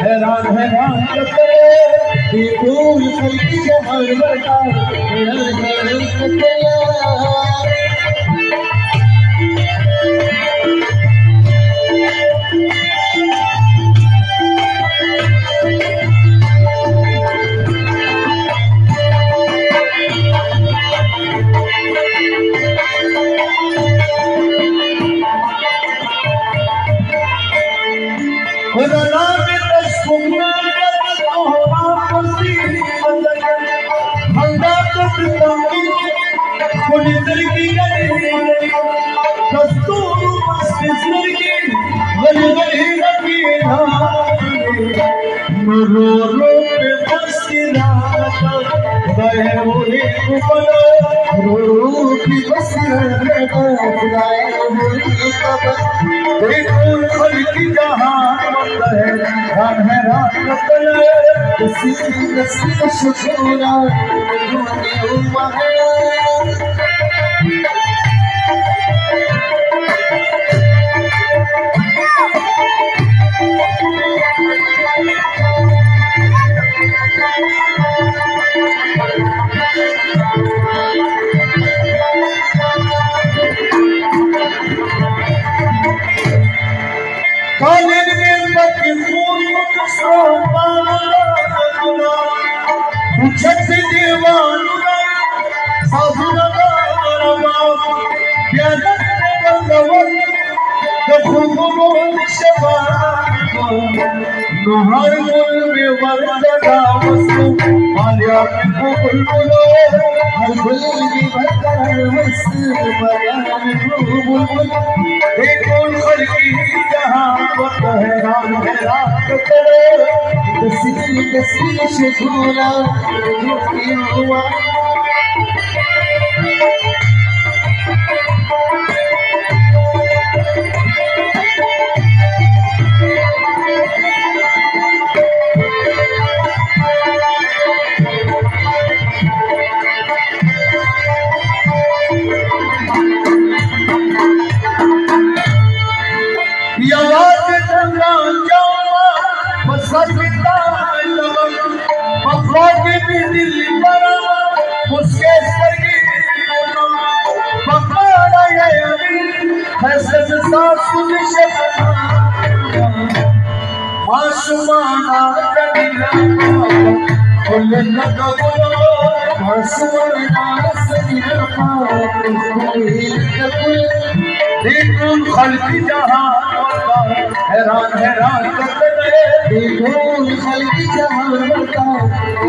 हैरान हैरान रो रो पे बसना रो की बसना की जहाँ शुक्रा हर मुल में वरदा वस्तु मालिया को बुलबुलो हर गुल में वरदा वस्तु मालिया को बुलबुल देखो खलकी जहां वक्त हैरान हैरान करे तस्वीर शुक्रा जो हुआ खलकी जहाँ हैरान हैरान खलकी जहाँ